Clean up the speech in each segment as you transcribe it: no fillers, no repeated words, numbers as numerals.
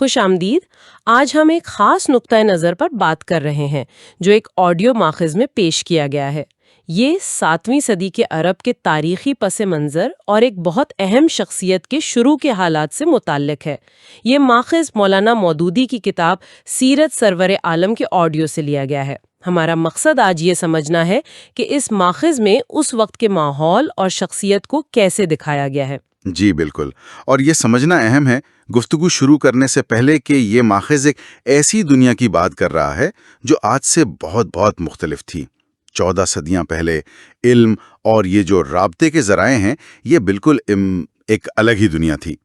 خوش آمدید۔ آج ہم ایک خاص نقطۂ نظر پر بات کر رہے ہیں جو ایک آڈیو ماخذ میں پیش کیا گیا ہے۔ یہ 7ویں صدی کے عرب کے تاریخی پس منظر اور ایک بہت اہم شخصیت کے شروع کے حالات سے متعلق ہے۔ یہ ماخذ مولانا مودودی کی کتاب سیرت سرور عالم کے آڈیو سے لیا گیا ہے۔ ہمارا مقصد آج یہ سمجھنا ہے کہ اس ماخذ میں اس وقت کے ماحول اور شخصیت کو کیسے دکھایا گیا ہے۔ جی بالکل، اور یہ سمجھنا اہم ہے گفتگو شروع کرنے سے پہلے کہ یہ ماخذ ایک ایسی دنیا کی بات کر رہا ہے جو آج سے بہت بہت مختلف تھی۔ 14 صدیاں پہلے علم اور یہ جو رابطے کے ذرائع ہیں یہ بالکل ایک الگ ہی دنیا تھی،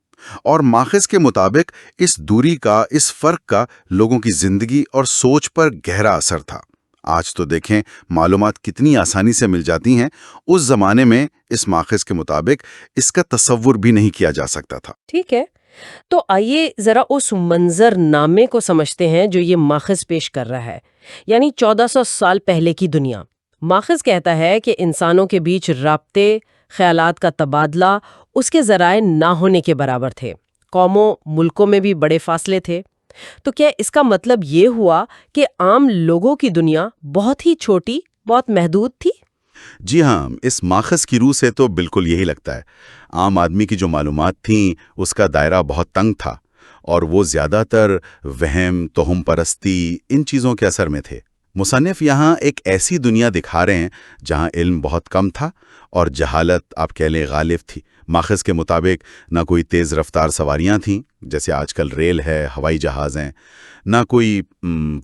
اور ماخذ کے مطابق اس دوری کا، اس فرق کا لوگوں کی زندگی اور سوچ پر گہرا اثر تھا۔ آج تو دیکھیں معلومات کتنی آسانی سے مل جاتی ہیں، اس زمانے میں اس ماخذ کے مطابق اس کا تصور بھی نہیں کیا جا سکتا تھا۔ ٹھیک ہے، تو آئیے ذرا اس منظر نامے کو سمجھتے ہیں جو یہ ماخذ پیش کر رہا ہے، یعنی 1400 سال پہلے کی دنیا۔ ماخذ کہتا ہے کہ انسانوں کے بیچ رابطے، خیالات کا تبادلہ اس کے ذرائع نہ ہونے کے برابر تھے۔ قوموں، ملکوں میں بھی بڑے فاصلے تھے۔ تو کیا اس کا مطلب یہ ہوا کہ عام لوگوں کی دنیا بہت ہی چھوٹی، بہت محدود تھی؟ جی ہاں، اس ماخذ کی روح سے تو بالکل یہی لگتا ہے۔ عام آدمی کی جو معلومات تھیں اس کا دائرہ بہت تنگ تھا، اور وہ زیادہ تر وہم، توہم پرستی، ان چیزوں کے اثر میں تھے۔ مصنف یہاں ایک ایسی دنیا دکھا رہے ہیں جہاں علم بہت کم تھا اور جہالت آپ کہہ لیں غالب تھی۔ ماخذ کے مطابق نہ کوئی تیز رفتار سواریاں تھیں جیسے آج کل ریل ہے، ہوائی جہاز ہیں، نہ کوئی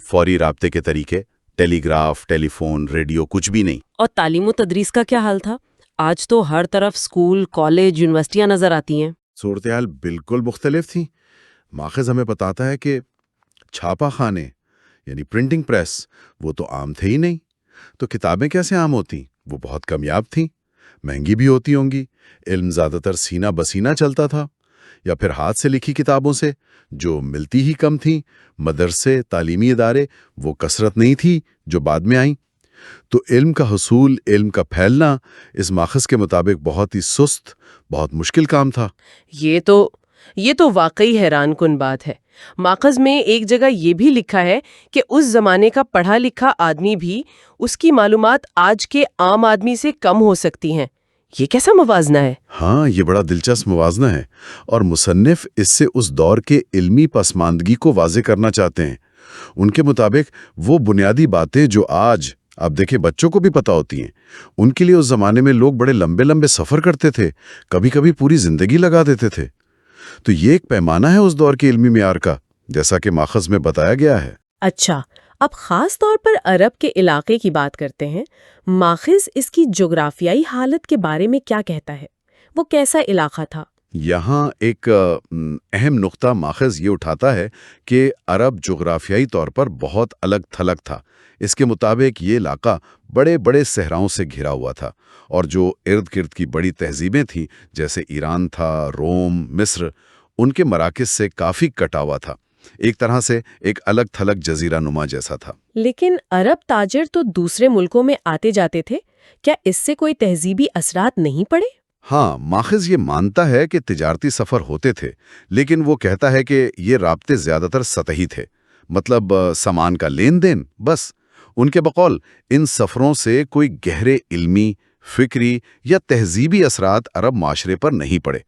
فوری رابطے کے طریقے، ٹیلی گراف، ٹیلی فون، ریڈیو، کچھ بھی نہیں۔ اور تعلیم و تدریس کا کیا حال تھا؟ آج تو ہر طرف اسکول، کالج، یونیورسٹیاں نظر آتی ہیں۔ صورتحال بالکل مختلف تھی۔ ماخذ ہمیں بتاتا ہے کہ چھاپا خانے یعنی پرنٹنگ پریس وہ تو عام تھے ہی نہیں، تو کتابیں کیسے عام ہوتی؟ وہ بہت کمیاب تھیں، مہنگی بھی ہوتی ہوں گی۔ علم زیادہ تر سینہ بسینہ چلتا تھا، یا پھر ہاتھ سے لکھی کتابوں سے جو ملتی ہی کم تھیں۔ مدرسے، تعلیمی ادارے وہ کثرت نہیں تھی جو بعد میں آئیں۔ تو علم کا حصول، علم کا پھیلنا اس ماخذ کے مطابق بہت ہی سست، بہت مشکل کام تھا۔ یہ تو واقعی حیران کن بات ہے۔ ماخذ میں ایک جگہ یہ بھی لکھا ہے کہ اس زمانے کا پڑھا لکھا آدمی بھی اس کی معلومات آج کے عام آدمی سے کم ہو سکتی ہیں۔ یہ کیسا موازنہ ہے؟ ہاں، یہ بڑا دلچسپ موازنہ ہے، اور مصنف اس سے اس دور کے علمی پسماندگی کو واضح کرنا چاہتے ہیں۔ ان کے مطابق وہ بنیادی باتیں جو آج آپ دیکھیں بچوں کو بھی پتہ ہوتی ہیں، ان کے لیے اس زمانے میں لوگ بڑے لمبے لمبے سفر کرتے تھے، کبھی کبھی پوری زندگی لگا دیتے تھے۔ تو یہ ایک پیمانہ ہے اس دور کے علمی معیار کا، جیسا کہ ماخذ میں بتایا گیا ہے۔ اچھا، اب خاص طور پر عرب کے علاقے کی بات کرتے ہیں۔ ماخذ اس کی جغرافیائی حالت کے بارے میں کیا کہتا ہے؟ وہ کیسا علاقہ تھا؟ یہاں ایک اہم نقطہ ماخذ یہ اٹھاتا ہے کہ عرب جغرافیائی طور پر بہت الگ تھلگ تھا۔ اس کے مطابق یہ علاقہ بڑے بڑے صحراؤں سے گھرا ہوا تھا، اور جو ارد گرد کی بڑی تہذیبیں تھیں جیسے ایران تھا، روم، مصر، ان کے مراکز سے کافی کٹا ہوا تھا۔ ایک طرح سے ایک الگ تھلگ جزیرہ نما جیسا تھا۔ لیکن عرب تاجر تو دوسرے ملکوں میں آتے جاتے تھے، کیا اس سے کوئی تہذیبی اثرات نہیں پڑے؟ ہاں، ماخذ یہ مانتا ہے کہ تجارتی سفر ہوتے تھے، لیکن وہ کہتا ہے کہ یہ رابطے زیادہ تر سطحی تھے، مطلب سامان کا لین دین بس۔ ان کے بقول ان سفروں سے کوئی گہرے علمی، فکری یا تہذیبی اثرات عرب معاشرے پر نہیں پڑے،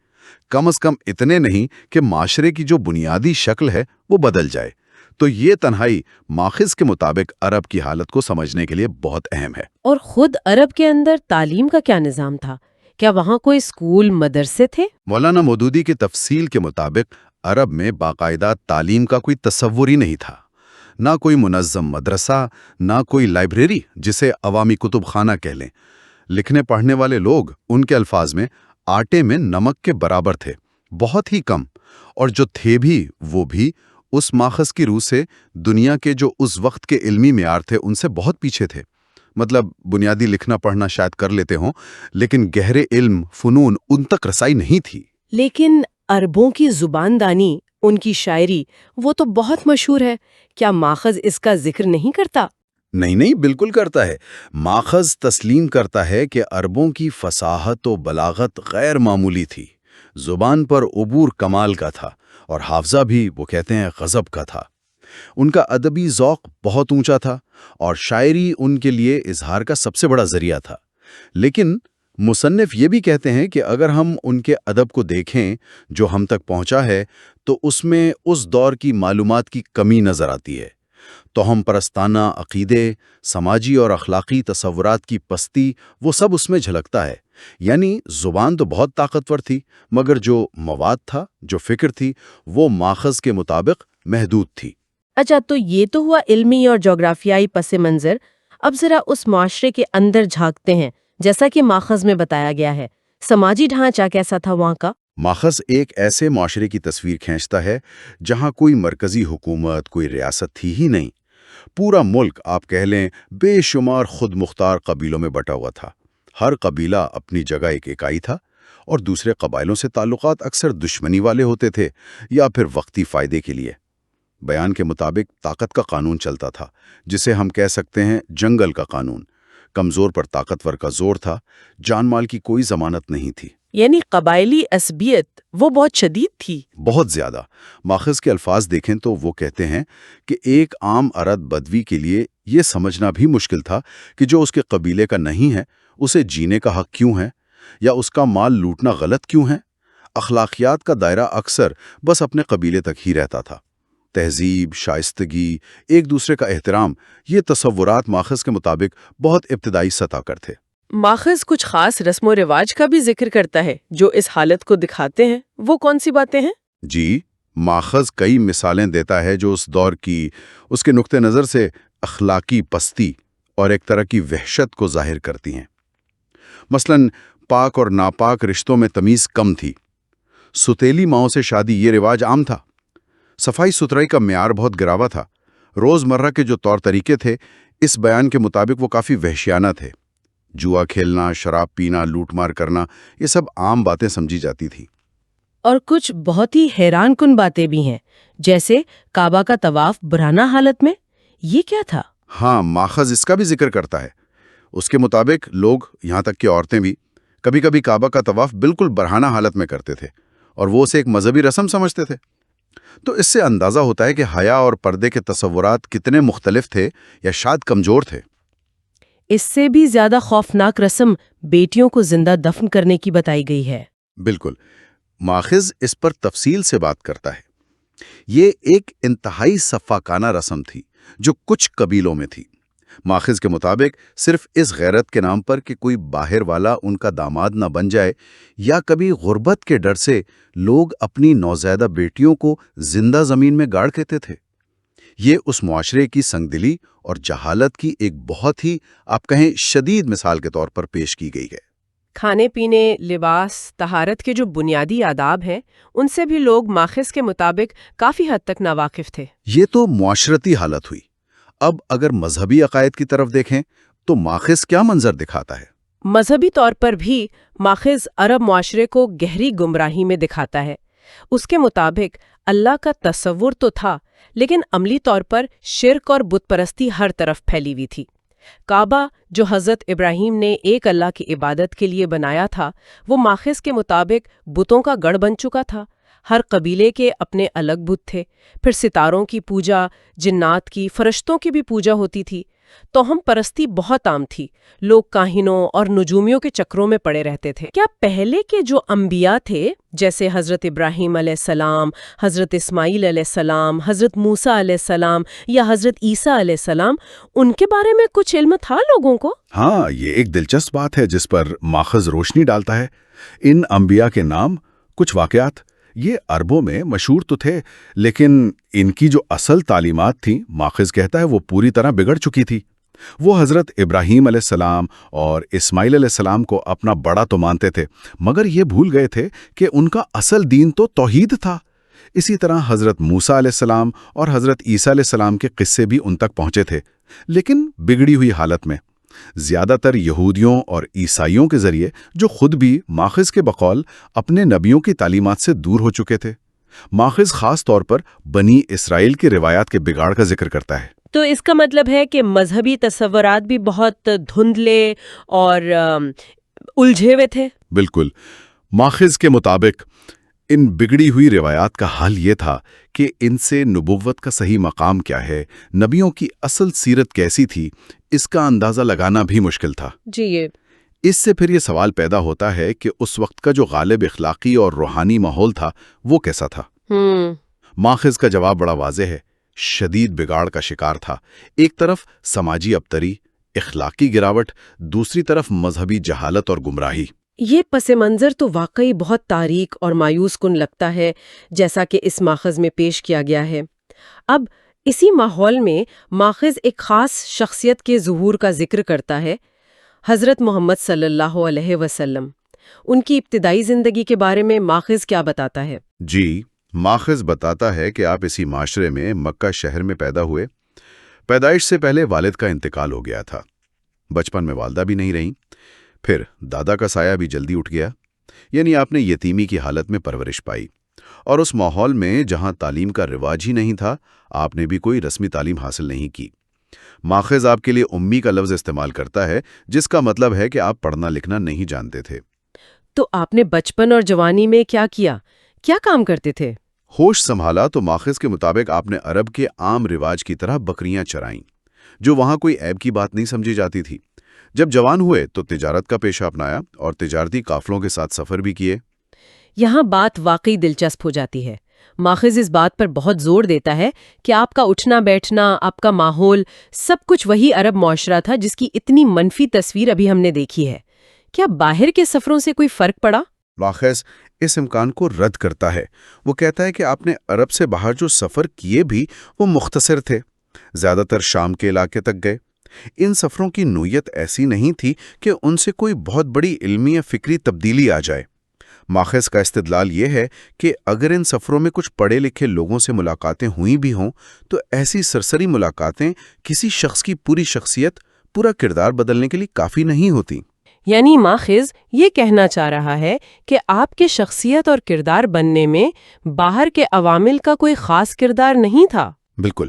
کم از کم اتنے نہیں کہ معاشرے کی جو بنیادی شکل ہے وہ بدل جائے۔ تو یہ تنہائی ماخذ کے مطابق عرب کی حالت کو سمجھنے کے لیے بہت اہم ہے۔ اور خود عرب کے اندر تعلیم کا کیا نظام تھا؟ کیا وہاں کوئی اسکول، مدرسے تھے؟ مولانا مودودی کی تفصیل کے مطابق عرب میں باقاعدہ تعلیم کا کوئی تصور ہی نہیں تھا۔ نہ کوئی منظم مدرسہ، نہ کوئی لائبریری جسے عوامی کتب خانہ کہہ لیں۔ لکھنے پڑھنے والے لوگ ان کے الفاظ میں آٹے میں نمک کے برابر تھے، بہت ہی کم، اور جو تھے بھی وہ بھی اس ماخذ کی روح سے دنیا کے جو اس وقت کے علمی معیار تھے ان سے بہت پیچھے تھے۔ مطلب بنیادی لکھنا پڑھنا شاید کر لیتے ہوں، لیکن گہرے علم، فنون ان تک رسائی نہیں تھی۔ لیکن عربوں کی زبان دانی، ان کی شاعری، وہ تو بہت مشہور ہے۔ کیا ماخذ اس کا ذکر نہیں کرتا؟ نہیں، بالکل کرتا ہے۔ ماخذ تسلیم کرتا ہے کہ عربوں کی فصاحت و بلاغت غیر معمولی تھی۔ زبان پر عبور کمال کا تھا اور حافظہ بھی وہ کہتے ہیں غضب کا تھا۔ ان کا ادبی ذوق بہت اونچا تھا اور شاعری ان کے لیے اظہار کا سب سے بڑا ذریعہ تھا۔ لیکن مصنف یہ بھی کہتے ہیں کہ اگر ہم ان کے ادب کو دیکھیں جو ہم تک پہنچا ہے تو اس میں اس دور کی معلومات کی کمی نظر آتی ہے۔ توہم پرستانہ عقیدے، سماجی اور اخلاقی تصورات کی پستی، وہ سب اس میں جھلکتا ہے۔ یعنی زبان تو بہت طاقتور تھی، مگر جو مواد تھا، جو فکر تھی، وہ ماخذ کے مطابق محدود تھی۔ اچھا، تو یہ تو ہوا علمی اور جغرافیائی پس منظر۔ اب ذرا اس معاشرے کے اندر جھانکتے ہیں، جیسا کہ ماخذ میں بتایا گیا ہے۔ سماجی ڈھانچہ کیسا تھا وہاں کا؟ ماخذ ایک ایسے معاشرے کی تصویر کھینچتا ہے جہاں کوئی مرکزی حکومت، کوئی ریاست تھی ہی نہیں۔ پورا ملک آپ کہہ لیں بے شمار خود مختار قبیلوں میں بٹا ہوا تھا۔ ہر قبیلہ اپنی جگہ ایک اکائی تھا اور دوسرے قبائلوں سے تعلقات اکثر دشمنی والے ہوتے تھے یا پھر وقتی فائدے کے لیے۔ بیان کے مطابق طاقت کا قانون چلتا تھا، جسے ہم کہہ سکتے ہیں جنگل کا قانون۔ کمزور پر طاقتور کا زور تھا، جان مال کی کوئی ضمانت نہیں تھی۔ یعنی قبائلی عصبیت وہ بہت شدید تھی۔ بہت زیادہ۔ ماخذ کے الفاظ دیکھیں تو وہ کہتے ہیں کہ ایک عام ارد بدوی کے لیے یہ سمجھنا بھی مشکل تھا کہ جو اس کے قبیلے کا نہیں ہے اسے جینے کا حق کیوں ہے، یا اس کا مال لوٹنا غلط کیوں ہے۔ اخلاقیات کا دائرہ اکثر بس اپنے قبیلے تک ہی رہتا تھا۔ تہذیب، شائستگی، ایک دوسرے کا احترام، یہ تصورات ماخذ کے مطابق بہت ابتدائی سطح پر تھے۔ ماخذ کچھ خاص رسم و رواج کا بھی ذکر کرتا ہے جو اس حالت کو دکھاتے ہیں۔ وہ کون سی باتیں ہیں؟ جی، ماخذ کئی مثالیں دیتا ہے جو اس دور کی، اس کے نقطہ نظر سے اخلاقی پستی اور ایک طرح کی وحشت کو ظاہر کرتی ہیں۔ مثلاً پاک اور ناپاک رشتوں میں تمیز کم تھی۔ ستیلی ماؤں سے شادی یہ رواج عام تھا۔ صفائی ستھرائی کا معیار بہت گراوا تھا۔ روزمرہ کے جو طور طریقے تھے اس بیان کے مطابق وہ کافی وحشیانہ تھے۔ جوا کھیلنا، شراب پینا، لوٹ مار کرنا، یہ سب عام باتیں سمجھی جاتی تھی۔ اور کچھ بہت ہی حیران کن باتیں بھی ہیں، جیسے کعبہ کا طواف برہنہ حالت میں۔ یہ کیا تھا؟ ہاں، ماخذ اس کا بھی ذکر کرتا ہے۔ اس کے مطابق لوگ، یہاں تک کہ عورتیں بھی، کبھی کبھی کعبہ کا طواف بالکل برہنہ حالت میں کرتے تھے اور وہ اسے ایک مذہبی رسم سمجھتے تھے۔ تو اس سے اندازہ ہوتا ہے کہ حیا اور پردے کے تصورات کتنے مختلف تھے یا شاید کمزور تھے۔ اس سے بھی زیادہ خوفناک رسم بیٹیوں کو زندہ دفن کرنے کی بتائی گئی ہے۔ بالکل، ماخذ اس پر تفصیل سے بات کرتا ہے۔ یہ ایک انتہائی سفاکانہ رسم تھی جو کچھ قبیلوں میں تھی۔ ماخذ کے مطابق صرف اس غیرت کے نام پر کہ کوئی باہر والا ان کا داماد نہ بن جائے، یا کبھی غربت کے ڈر سے لوگ اپنی نوزائیدہ بیٹیوں کو زندہ زمین میں گاڑ دیتے تھے۔ یہ اس معاشرے کی سنگدلی اور جہالت کی ایک بہت ہی، آپ کہیں، شدید مثال کے طور پر پیش کی گئی ہے۔ کھانے پینے، لباس، طہارت کے جو بنیادی آداب ہیں ان سے بھی لوگ ماخذ کے مطابق کافی حد تک ناواقف تھے۔ یہ تو معاشرتی حالت ہوئی۔ اب اگر مذہبی عقائد کی طرف دیکھیں تو ماخذ کیا منظر دکھاتا ہے؟ مذہبی طور پر بھی ماخذ عرب معاشرے کو گہری گمراہی میں دکھاتا ہے۔ اس کے مطابق اللہ کا تصور تو تھا، لیکن عملی طور پر شرک اور بت پرستی ہر طرف پھیلی ہوئی تھی۔ کعبہ جو حضرت ابراہیم نے ایک اللہ کی عبادت کے لیے بنایا تھا، وہ ماخذ کے مطابق بتوں کا گڑھ بن چکا تھا۔ ہر قبیلے کے اپنے الگ بت تھے۔ پھر ستاروں کی پوجا، جنات کی، فرشتوں کی بھی پوجا ہوتی تھی۔ توہم پرستی بہت عام تھی۔ لوگ کاہنوں اور نجومیوں کے چکروں میں پڑے رہتے تھے۔ کیا پہلے کے جو انبیاء تھے، جیسے حضرت ابراہیم علیہ السلام، حضرت اسماعیل علیہ السلام، حضرت موسیٰ علیہ السلام یا حضرت عیسیٰ علیہ السلام، ان کے بارے میں کچھ علم تھا لوگوں کو؟ ہاں، یہ ایک دلچسپ بات ہے جس پر ماخذ روشنی ڈالتا ہے۔ ان انبیاء کے نام، کچھ واقعات، یہ عربوں میں مشہور تو تھے، لیکن ان کی جو اصل تعلیمات تھیں، ماخذ کہتا ہے وہ پوری طرح بگڑ چکی تھی۔ وہ حضرت ابراہیم علیہ السلام اور اسماعیل علیہ السلام کو اپنا بڑا تو مانتے تھے، مگر یہ بھول گئے تھے کہ ان کا اصل دین تو توحید تھا۔ اسی طرح حضرت موسیٰ علیہ السلام اور حضرت عیسیٰ علیہ السلام کے قصے بھی ان تک پہنچے تھے، لیکن بگڑی ہوئی حالت میں۔ زیادہ تر یہودیوں اور عیسائیوں کے ذریعے، جو خود بھی ماخذ کے بقول اپنے نبیوں کی تعلیمات سے دور ہو چکے تھے۔ ماخذ خاص طور پر بنی اسرائیل کی روایات کے بگاڑ کا ذکر کرتا ہے۔ تو اس کا مطلب ہے کہ مذہبی تصورات بھی بہت دھندلے اور الجھے ہوئے تھے۔ بالکل، ماخذ کے مطابق ان بگڑی ہوئی روایات کا حل یہ تھا کہ ان سے نبوت کا صحیح مقام کیا ہے، نبیوں کی اصل سیرت کیسی تھی، اس کا اندازہ لگانا بھی مشکل تھا۔ جی اس سے پھر یہ سوال پیدا ہوتا ہے کہ اس وقت کا جو غالب اخلاقی اور روحانی ماحول تھا وہ کیسا تھا؟ ماخذ کا جواب بڑا واضح ہے، شدید بگاڑ کا شکار تھا۔ ایک طرف سماجی ابتری، اخلاقی گراوٹ، دوسری طرف مذہبی جہالت اور گمراہی۔ یہ پس منظر تو واقعی بہت تاریک اور مایوس کن لگتا ہے، جیسا کہ اس ماخذ میں پیش کیا گیا ہے۔ اب اسی ماحول میں ماخذ ایک خاص شخصیت کے ظہور کا ذکر کرتا ہے، حضرت محمد صلی اللہ علیہ وسلم۔ ان کی ابتدائی زندگی کے بارے میں ماخذ کیا بتاتا ہے؟ جی، ماخذ بتاتا ہے کہ آپ اسی معاشرے میں مکہ شہر میں پیدا ہوئے۔ پیدائش سے پہلے والد کا انتقال ہو گیا تھا، بچپن میں والدہ بھی نہیں رہیں، پھر دادا کا سایہ بھی جلدی اٹھ گیا، یعنی آپ نے یتیمی کی حالت میں پرورش پائی، اور اس ماحول میں جہاں تعلیم کا رواج ہی نہیں تھا، آپ نے بھی کوئی رسمی تعلیم حاصل نہیں کی۔ ماخذ آپ کے لیے امی کا لفظ استعمال کرتا ہے، جس کا مطلب ہے کہ آپ پڑھنا لکھنا نہیں جانتے تھے۔ تو آپ نے بچپن اور جوانی میں کیا کام کرتے تھے؟ ہوش سنبھالا تو ماخذ کے مطابق آپ نے عرب کے عام رواج کی طرح بکریاں چرائیں، جو وہاں کوئی عیب کی بات نہیں سمجھی جاتی تھی۔ جب جوان ہوئے تو تجارت کا پیشہ اپنایا اور تجارتی قافلوں کے ساتھ سفر بھی کیے۔ یہاں بات واقعی دلچسپ ہو جاتی ہے۔ ماخذ اس بات پر بہت زور دیتا ہے کہ آپ کا اٹھنا بیٹھنا، آپ کا ماحول، سب کچھ وہی عرب معاشرہ تھا جس کی اتنی منفی تصویر ابھی ہم نے دیکھی ہے۔ کیا باہر کے سفروں سے کوئی فرق پڑا؟ ماخذ اس امکان کو رد کرتا ہے۔ وہ کہتا ہے کہ آپ نے عرب سے باہر جو سفر کیے بھی وہ مختصر تھے، زیادہ تر شام کے علاقے تک گئے۔ ان سفروں کی نوعیت ایسی نہیں تھی کہ ان سے کوئی بہت بڑی علمی یا فکری تبدیلی آ جائے۔ ماخذ کا استدلال یہ ہے کہ اگر ان سفروں میں کچھ پڑھے لکھے لوگوں سے ملاقاتیں ہوئی بھی ہوں تو ایسی سرسری ملاقاتیں کسی شخص کی پوری شخصیت، پورا کردار بدلنے کے لیے کافی نہیں ہوتی۔ یعنی ماخذ یہ کہنا چاہ رہا ہے کہ آپ کے شخصیت اور کردار بننے میں باہر کے عوامل کا کوئی خاص کردار نہیں تھا۔ بالکل،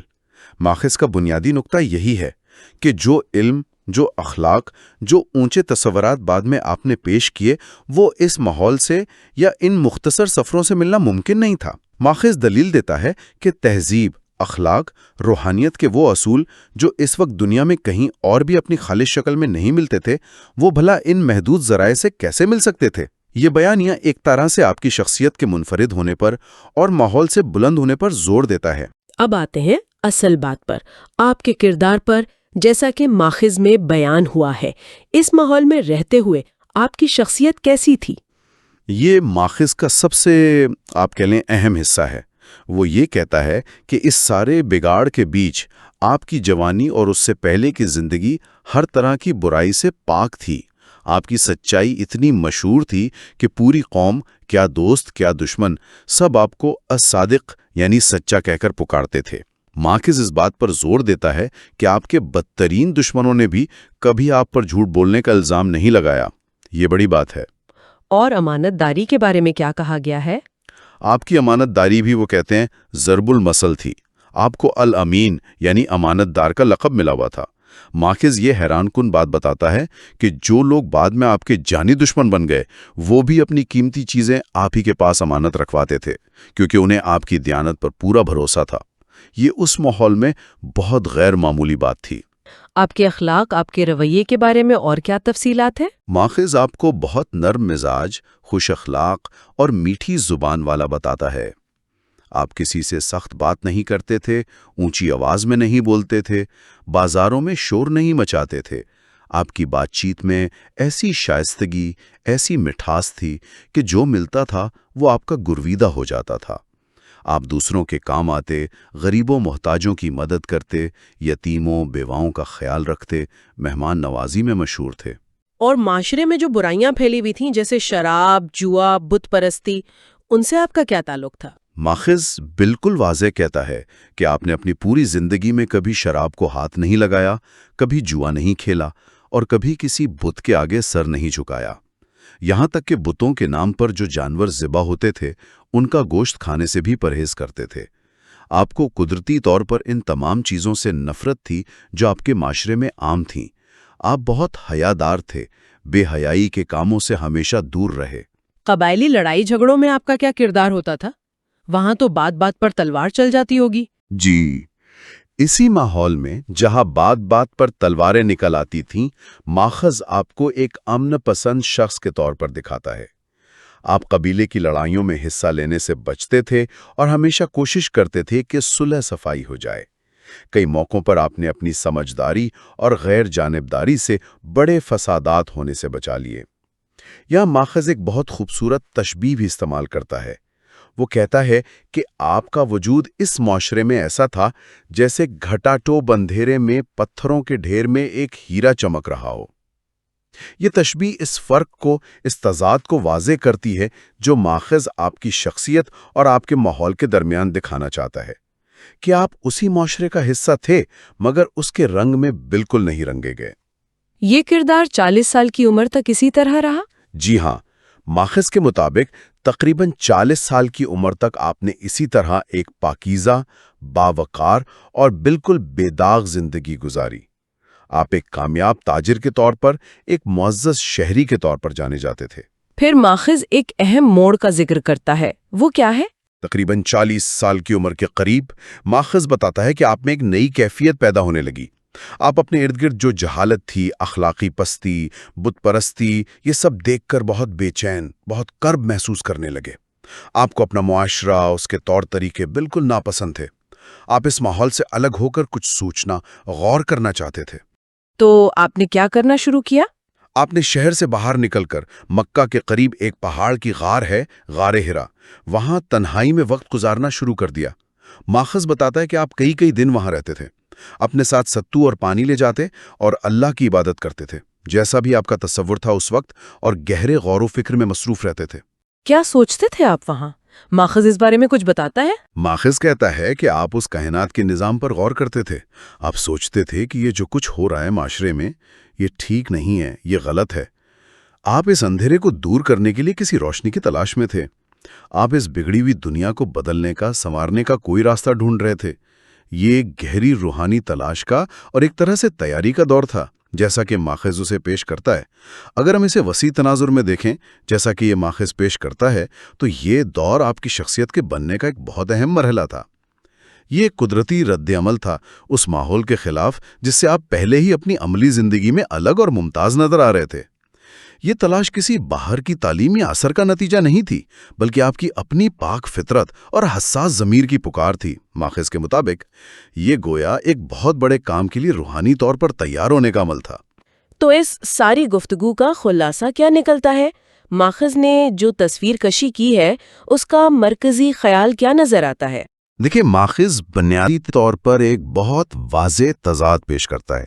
ماخذ کا بنیادی نقطہ یہی ہے کہ جو علم، جو اخلاق، جو اونچے تصورات بعد میں آپ نے پیش کیے، وہ اس ماحول سے یا ان مختصر سفروں سے ملنا ممکن نہیں تھا۔ ماخذ دلیل دیتا ہے کہ تہذیب، اخلاق، روحانیت کے وہ اصول جو اس وقت دنیا میں کہیں اور بھی اپنی خالص شکل میں نہیں ملتے تھے، وہ بھلا ان محدود ذرائع سے کیسے مل سکتے تھے؟ یہ بیانیہ ایک طرح سے آپ کی شخصیت کے منفرد ہونے پر اور ماحول سے بلند ہونے پر زور دیتا ہے۔ اب آتے ہیں اصل بات پر، آپ کے کردار پر۔ جیسا کہ ماخذ میں بیان ہوا ہے، اس ماحول میں رہتے ہوئے آپ کی شخصیت کیسی تھی؟ یہ ماخذ کا سب سے آپ کہہ لیں اہم حصہ ہے۔ وہ یہ کہتا ہے کہ اس سارے بگاڑ کے بیچ آپ کی جوانی اور اس سے پہلے کی زندگی ہر طرح کی برائی سے پاک تھی۔ آپ کی سچائی اتنی مشہور تھی کہ پوری قوم، کیا دوست کیا دشمن، سب آپ کو الصادق یعنی سچا کہہ کر پکارتے تھے۔ ماخذ اس بات پر زور دیتا ہے کہ آپ کے بدترین دشمنوں نے بھی کبھی آپ پر جھوٹ بولنے کا الزام نہیں لگایا۔ یہ بڑی بات ہے۔ اور امانت داری کے بارے میں کیا کہا گیا ہے؟ آپ کی امانت داری بھی وہ کہتے ہیں ضرب المثل تھی۔ آپ کو الامین یعنی امانت دار کا لقب ملا ہوا تھا۔ ماخذ یہ حیران کن بات بتاتا ہے کہ جو لوگ بعد میں آپ کے جانی دشمن بن گئے، وہ بھی اپنی قیمتی چیزیں آپ ہی کے پاس امانت رکھواتے تھے، کیونکہ انہیں آپ کی دیانت پر پورا بھروسہ تھا۔ یہ اس ماحول میں بہت غیر معمولی بات تھی۔ آپ کے اخلاق، آپ کے رویے کے بارے میں اور کیا تفصیلات ہیں؟ ماخذ آپ کو بہت نرم مزاج، خوش اخلاق اور میٹھی زبان والا بتاتا ہے۔ آپ کسی سے سخت بات نہیں کرتے تھے، اونچی آواز میں نہیں بولتے تھے، بازاروں میں شور نہیں مچاتے تھے۔ آپ کی بات چیت میں ایسی شائستگی، ایسی مٹھاس تھی کہ جو ملتا تھا وہ آپ کا گرویدہ ہو جاتا تھا۔ آپ دوسروں کے کام آتے، غریبوں محتاجوں کی مدد کرتے، یتیموں بیواؤں کا خیال رکھتے، مہمان نوازی میں مشہور تھے۔ اور معاشرے میں جو برائیاں پھیلی ہوئی تھیں جیسے شراب، جوا، بت پرستی، ان سے آپ کا کیا تعلق تھا؟ ماخذ بالکل واضح کہتا ہے کہ آپ نے اپنی پوری زندگی میں کبھی شراب کو ہاتھ نہیں لگایا، کبھی جوا نہیں کھیلا اور کبھی کسی بت کے آگے سر نہیں جھکایا۔ یہاں تک کہ بتوں کے نام پر جو جانور ذبح ہوتے تھے ان کا گوشت کھانے سے بھی پرہیز کرتے تھے۔ آپ کو قدرتی طور پر ان تمام چیزوں سے نفرت تھی جو آپ کے معاشرے میں عام تھیں۔ آپ بہت حیادار تھے، بے حیائی کے کاموں سے ہمیشہ دور رہے۔ قبائلی لڑائی جھگڑوں میں آپ کا کیا کردار ہوتا تھا؟ وہاں تو بات بات پر تلوار چل جاتی ہوگی۔ جی، اسی ماحول میں جہاں بات بات پر تلواریں نکل آتی تھیں، ماخذ آپ کو ایک امن پسند شخص کے طور پر دکھاتا ہے۔ آپ قبیلے کی لڑائیوں میں حصہ لینے سے بچتے تھے اور ہمیشہ کوشش کرتے تھے کہ صلح صفائی ہو جائے۔ کئی موقعوں پر آپ نے اپنی سمجھداری اور غیر جانبداری سے بڑے فسادات ہونے سے بچا لیے۔ یہاں ماخذ ایک بہت خوبصورت تشبیہ بھی استعمال کرتا ہے۔ وہ کہتا ہے کہ آپ کا وجود اس معاشرے میں ایسا تھا جیسے گھٹاٹوپ اندھیرے میں پتھروں کے ڈھیر میں ایک ہیرا چمک رہا ہو۔ یہ تشبیہ اس فرق کو، اس تضاد کو واضح کرتی ہے جو ماخذ آپ کی شخصیت اور آپ کے ماحول کے درمیان دکھانا چاہتا ہے کہ آپ اسی معاشرے کا حصہ تھے مگر اس کے رنگ میں بالکل نہیں رنگے گئے۔ یہ کردار 40 سال کی عمر تک اسی طرح رہا؟ جی ہاں، ماخذ کے مطابق تقریباً 40 سال کی عمر تک آپ نے اسی طرح ایک پاکیزہ، باوقار اور بالکل بے داغ زندگی گزاری۔ آپ ایک کامیاب تاجر کے طور پر، ایک معزز شہری کے طور پر جانے جاتے تھے۔ پھر ماخذ ایک اہم موڑ کا ذکر کرتا ہے، وہ کیا ہے؟ تقریباً 40 سال کی عمر کے قریب ماخذ بتاتا ہے کہ آپ میں ایک نئی کیفیت پیدا ہونے لگی۔ آپ اپنے ارد گرد جو جہالت تھی، اخلاقی پستی، بت پرستی، یہ سب دیکھ کر بہت بے چین، بہت کرب محسوس کرنے لگے۔ آپ کو اپنا معاشرہ، اس کے طور طریقے بالکل ناپسند تھے۔ آپ اس ماحول سے الگ ہو کر کچھ سوچنا، غور کرنا چاہتے تھے۔ تو آپ نے کیا کرنا شروع کیا؟ آپ نے شہر سے باہر نکل کر مکہ کے قریب ایک پہاڑ کی غار ہے، غار ہرا، وہاں تنہائی میں وقت گزارنا شروع کر دیا۔ ماخذ بتاتا ہے کہ آپ کئی دن وہاں رہتے تھے، اپنے ساتھ ستو اور پانی لے جاتے اور اللہ کی عبادت کرتے تھے، جیسا بھی آپ کا تصور تھا اس وقت، اور گہرے غور و فکر میں مصروف رہتے تھے۔ کیا سوچتے تھے آپ وہاں؟ ماخذ اس بارے میں کچھ بتاتا ہے؟ ماخذ کہتا ہے کہ آپ اس کائنات کے نظام پر غور کرتے تھے۔ آپ سوچتے تھے کہ یہ جو کچھ ہو رہا ہے معاشرے میں، یہ ٹھیک نہیں ہے، یہ غلط ہے۔ آپ اس اندھیرے کو دور کرنے کے لیے کسی روشنی کی تلاش میں تھے۔ آپ اس بگڑی ہوئی دنیا کو بدلنے کا، سنوارنے کا کوئی راستہ ڈھونڈ رہے تھے۔ یہ گہری روحانی تلاش کا اور ایک طرح سے تیاری کا دور تھا، جیسا کہ ماخذ اسے پیش کرتا ہے۔ اگر ہم اسے وسیع تناظر میں دیکھیں، جیسا کہ یہ ماخذ پیش کرتا ہے، تو یہ دور آپ کی شخصیت کے بننے کا ایک بہت اہم مرحلہ تھا۔ یہ ایک قدرتی رد عمل تھا اس ماحول کے خلاف جس سے آپ پہلے ہی اپنی عملی زندگی میں الگ اور ممتاز نظر آ رہے تھے۔ یہ تلاش کسی باہر کی تعلیمی اثر کا نتیجہ نہیں تھی، بلکہ آپ کی اپنی پاک فطرت اور حساس ضمیر کی پکار تھی۔ ماخذ کے مطابق یہ گویا ایک بہت بڑے کام کے لیے روحانی طور پر تیار ہونے کا عمل تھا۔ تو اس ساری گفتگو کا خلاصہ کیا نکلتا ہے؟ ماخذ نے جو تصویر کشی کی ہے، اس کا مرکزی خیال کیا نظر آتا ہے؟ دیکھیں، ماخذ بنیادی طور پر ایک بہت واضح تضاد پیش کرتا ہے۔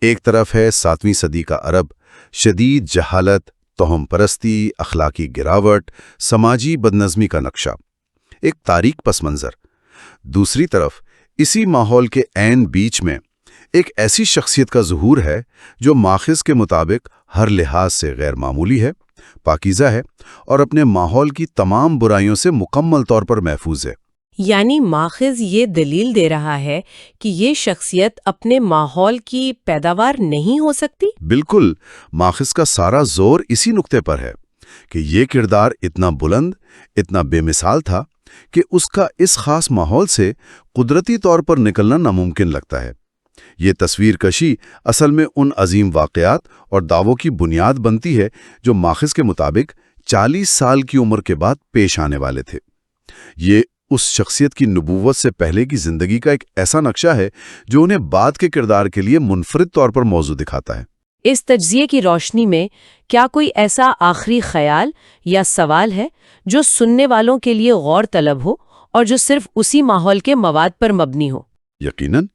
ایک طرف ہے 7ویں صدی کا عرب، شدید جہالت، توہم پرستی، اخلاقی گراوٹ، سماجی بدنظمی کا نقشہ، ایک تاریک پس منظر۔ دوسری طرف اسی ماحول کے عین بیچ میں ایک ایسی شخصیت کا ظہور ہے جو ماخذ کے مطابق ہر لحاظ سے غیر معمولی ہے، پاکیزہ ہے اور اپنے ماحول کی تمام برائیوں سے مکمل طور پر محفوظ ہے۔ یعنی ماخذ یہ دلیل دے رہا ہے کہ یہ شخصیت اپنے ماحول کی پیداوار نہیں ہو سکتی؟ بالکل، ماخذ کا سارا زور اسی نقطے پر ہے کہ یہ کردار اتنا بلند، اتنا بے مثال تھا کہ اس کا اس خاص ماحول سے قدرتی طور پر نکلنا ناممکن لگتا ہے۔ یہ تصویر کشی اصل میں ان عظیم واقعات اور دعووں کی بنیاد بنتی ہے جو ماخذ کے مطابق 40 سال کی عمر کے بعد پیش آنے والے تھے۔ یہ اس شخصیت کی نبوت سے پہلے کی زندگی کا ایک ایسا نقشہ ہے جو انہیں بعد کے کردار کے لیے منفرد طور پر موضوع دکھاتا ہے۔ اس تجزیے کی روشنی میں کیا کوئی ایسا آخری خیال یا سوال ہے جو سننے والوں کے لیے غور طلب ہو اور جو صرف اسی ماحول کے مواد پر مبنی ہو؟ یقیناً،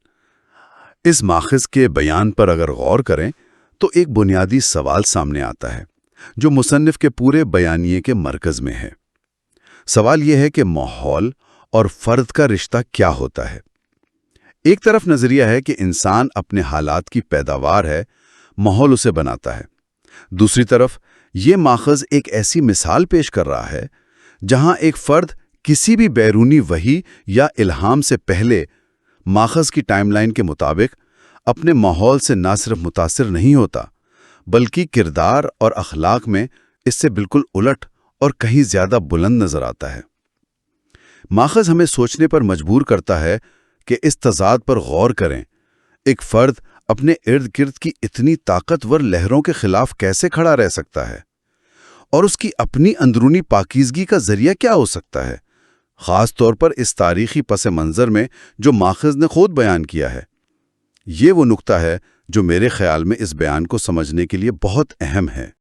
اس ماخذ کے بیان پر اگر غور کریں تو ایک بنیادی سوال سامنے آتا ہے جو مصنف کے پورے بیانیے کے مرکز میں ہے۔ سوال یہ ہے کہ ماحول اور فرد کا رشتہ کیا ہوتا ہے؟ ایک طرف نظریہ ہے کہ انسان اپنے حالات کی پیداوار ہے، ماحول اسے بناتا ہے۔ دوسری طرف یہ ماخذ ایک ایسی مثال پیش کر رہا ہے جہاں ایک فرد کسی بھی بیرونی وحی یا الہام سے پہلے ماخذ کی ٹائم لائن کے مطابق اپنے ماحول سے نہ صرف متاثر نہیں ہوتا، بلکہ کردار اور اخلاق میں اس سے بالکل الٹ اور کہیں زیادہ بلند نظر آتا ہے۔ ماخذ ہمیں سوچنے پر مجبور کرتا ہے کہ اس تضاد پر غور کریں۔ ایک فرد اپنے ارد گرد کی اتنی طاقتور لہروں کے خلاف کیسے کھڑا رہ سکتا ہے؟ اور اس کی اپنی اندرونی پاکیزگی کا ذریعہ کیا ہو سکتا ہے؟ خاص طور پر اس تاریخی پس منظر میں جو ماخذ نے خود بیان کیا ہے۔ یہ وہ نقطہ ہے جو میرے خیال میں اس بیان کو سمجھنے کے لیے بہت اہم ہے۔